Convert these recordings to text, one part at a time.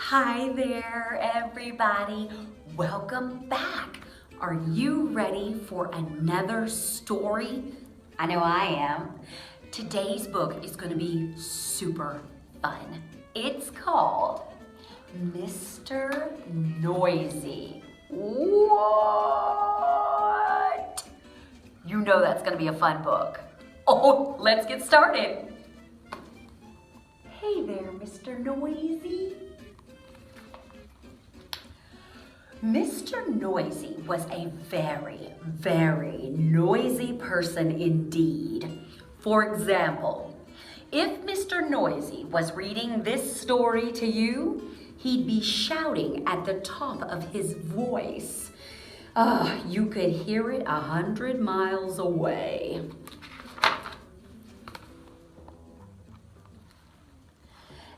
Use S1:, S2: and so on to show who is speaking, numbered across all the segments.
S1: Hi there, everybody. Welcome back. Are you ready for another story? I know I am. Today's book is going to be super fun. It's called Mr. Noisy. What? You know that's going to be a fun book. Oh, let's get started. Hey there, Mr. Noisy. Mr. Noisy was a very, very noisy person indeed. For example, if Mr. Noisy was reading this story to you, he'd be shouting at the top of his voice. You could hear it 100 miles away.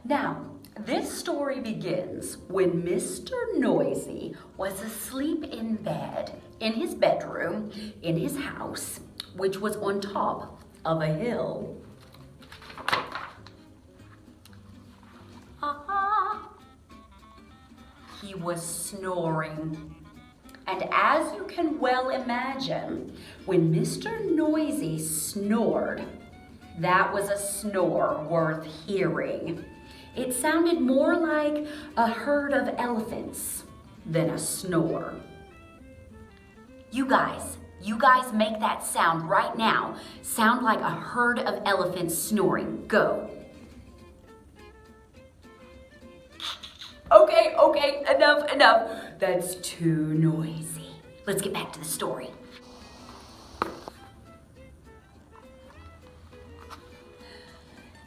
S1: Now, this story begins when Mr. Noisy was asleep in bed, in his bedroom, in his house, which was on top of a hill. He was snoring. And as you can well imagine, when Mr. Noisy snored, that was a snore worth hearing. It sounded more like a herd of elephants than a snore. You guys make that sound right now. Sound like a herd of elephants snoring. Go. Okay, enough. That's too noisy. Let's get back to the story.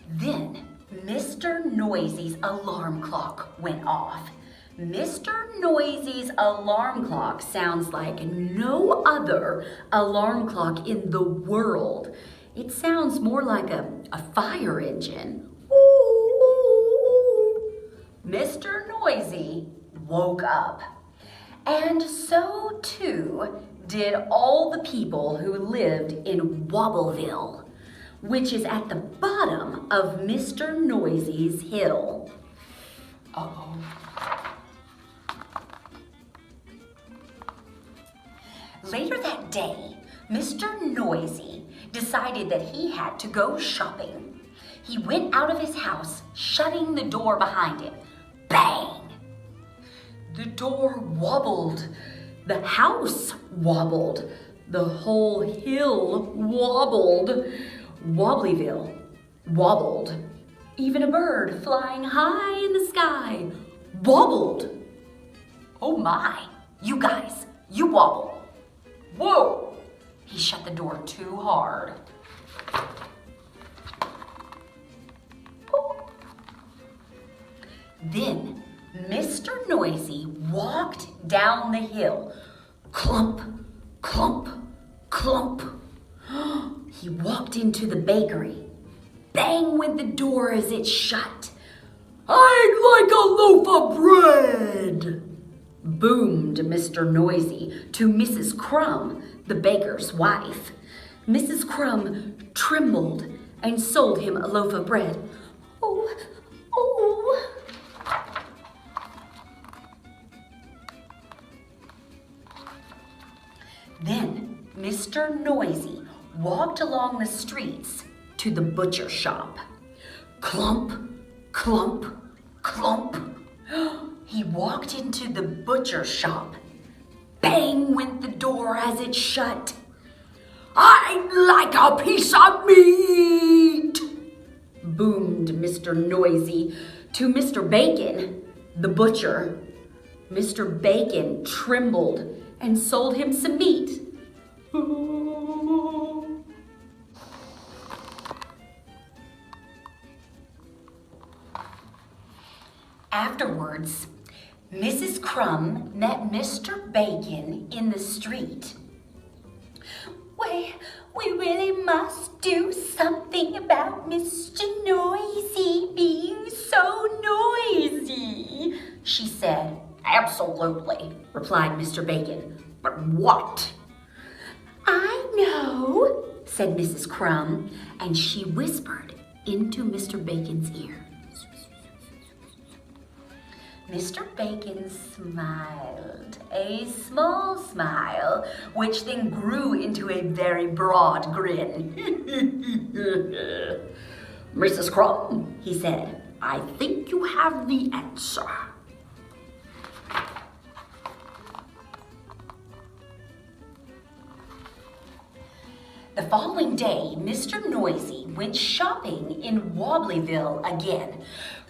S1: Then, Mr. Noisy's alarm clock went off. Mr. Noisy's alarm clock sounds like no other alarm clock in the world. It sounds more like a fire engine. Ooh. Mr. Noisy woke up. And so too did all the people who lived in Wobbleville, which is at the bottom of Mr. Noisy's hill. Uh-oh. Later that day, Mr. Noisy decided that he had to go shopping. He went out of his house, shutting the door behind him. Bang! The door wobbled. The house wobbled. The whole hill wobbled. Wobbleville wobbled. Even a bird flying high in the sky wobbled. Oh my, you guys, you wobble. Whoa! He shut the door too hard. Then Mr. Noisy walked down the hill. Clump, clump, clump. He walked into the bakery. Bang went the door as it shut. "I'd like a loaf of bread," boomed Mr. Noisy to Mrs. Crumb, the baker's wife. Mrs. Crumb trembled and sold him a loaf of bread. Oh. Then Mr. Noisy walked along the streets to the butcher shop. Clump, clump, clump. He walked into the butcher shop. Bang went the door as it shut. "I'd like a piece of meat," boomed Mr. Noisy to Mr. Bacon, the butcher. Mr. Bacon trembled and sold him some meat. Afterwards, Mrs. Crumb met Mr. Bacon in the street. We really must do something about Mr. Noisy being so noisy, she said. "Absolutely," replied Mr. Bacon. "But what?" "I know," said Mrs. Crumb, and she whispered into Mr. Bacon's ear. Mr. Bacon smiled, a small smile, which then grew into a very broad grin. Mrs. Crumb, he said, I think you have the answer. The following day, Mr. Noisy went shopping in Wobblyville again.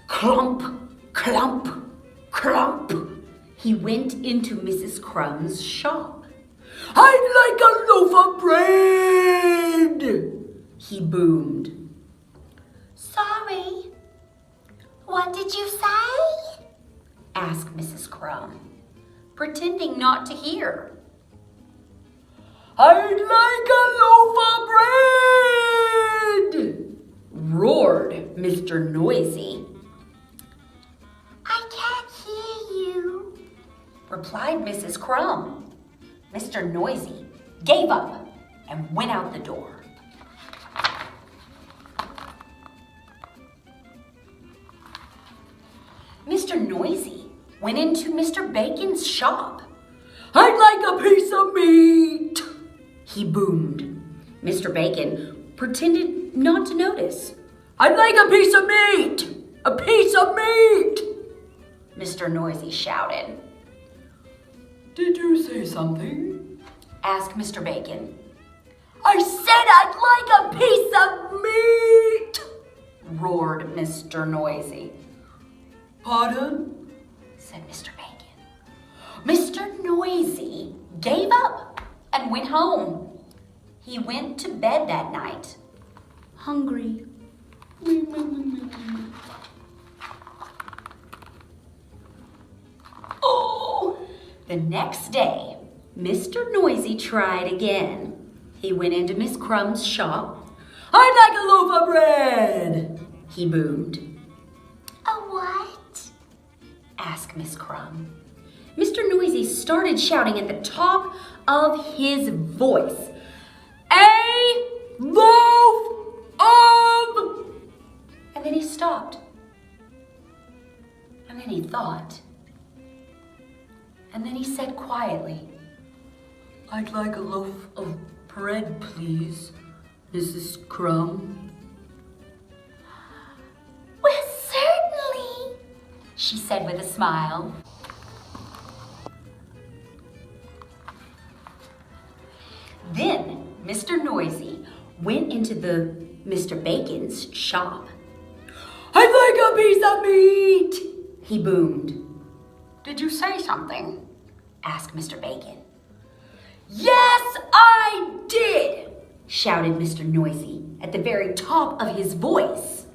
S1: Clump, clump, clump. He went into Mrs. Crumb's shop. I'd like a loaf of bread, he boomed.
S2: Sorry, what did you say?
S1: Asked Mrs. Crumb, pretending not to hear. I'd like a loaf of bread, roared Mr. Noisy.
S2: I can't hear you,
S1: replied Mrs. Crumb. Mr. Noisy gave up and went out the door. Mr. Noisy went into Mr. Bacon's shop. I'd like a piece of meat, he boomed. Mr. Bacon pretended not to notice. I'd like a piece of meat! A piece of meat! Mr. Noisy shouted. Did you say something? Asked Mr. Bacon. I said I'd like a piece of meat! Roared Mr. Noisy. Pardon? Said Mr. Bacon. Mr. Noisy gave up and went home. He went to bed that night, hungry. Oh! The next day, Mr. Noisy tried again. He went into Miss Crumb's shop. I'd like a loaf of bread, he boomed.
S2: A what?
S1: Asked Miss Crumb. Mr. Noisy started shouting at the top of his voice. A loaf of... And then he stopped. And then he thought. And then he said quietly, I'd like a loaf of bread, please, Mrs. Crumb.
S2: Well, certainly,
S1: she said with a smile. Then Mr. Noisy went into Mr. Bacon's shop. I'd like a piece of meat, he boomed. Did you say something? Asked Mr. Bacon. Yes, I did, shouted Mr. Noisy at the very top of his voice.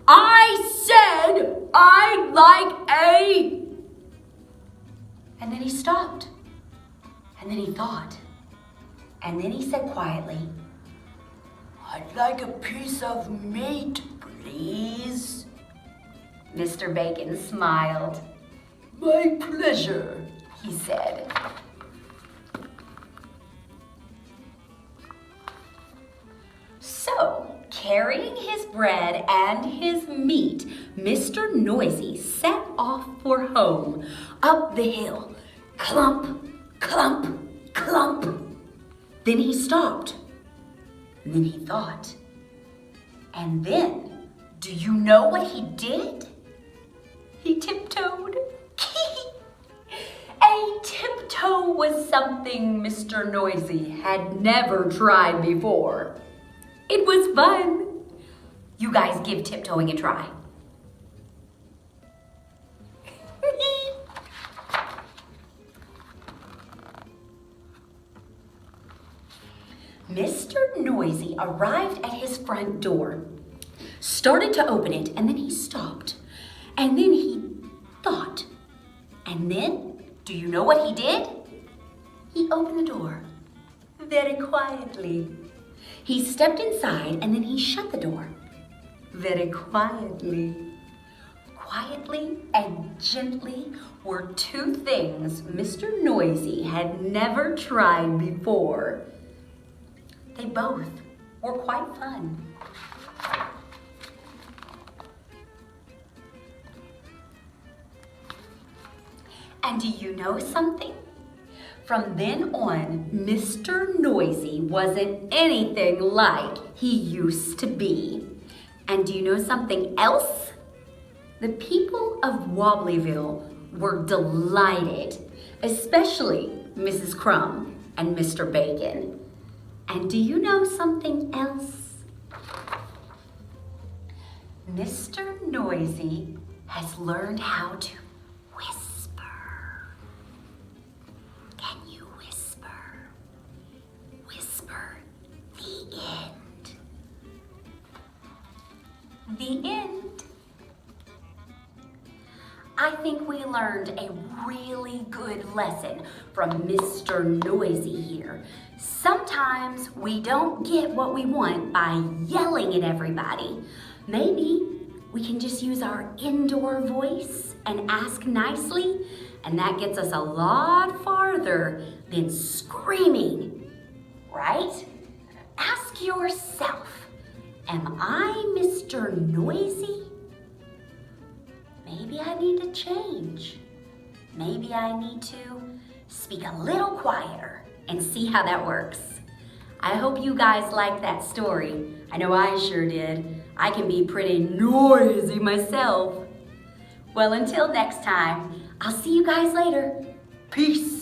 S1: I said I'd like a... And then he stopped. And then he thought. And then he said quietly, I'd like a piece of meat, please. Mr. Bacon smiled. My pleasure, he said. So, carrying his bread and his meat, Mr. Noisy set off for home, up the hill. Clump, clump, clump. Then he stopped. And then he thought. And then, do you know what he did? He tiptoed. A tiptoe was something Mr. Noisy had never tried before. It was fun. You guys give tiptoeing a try. Mr. Noisy arrived at his front door, started to open it, and then he stopped. And then he thought. And then, do you know what he did? He opened the door very quietly. He stepped inside and then he shut the door very quietly. Quietly and gently were two things Mr. Noisy had never tried before. They both were quite fun. And do you know something? From then on, Mr. Noisy wasn't anything like he used to be. And do you know something else? The people of Wobblyville were delighted, especially Mrs. Crumb and Mr. Bacon. And do you know something else? Mr. Noisy has learned how to whisper. Can you whisper? Whisper the end. The end. I think we learned a really good lesson from Mr. Noisy here. Sometimes we don't get what we want by yelling at everybody. Maybe we can just use our indoor voice and ask nicely, and that gets us a lot farther than screaming, right? Ask yourself, am I Mr. Noisy? Maybe I need to change. Maybe I need to speak a little quieter and see how that works. I hope you guys liked that story. I know I sure did. I can be pretty noisy myself. Well, until next time, I'll see you guys later. Peace.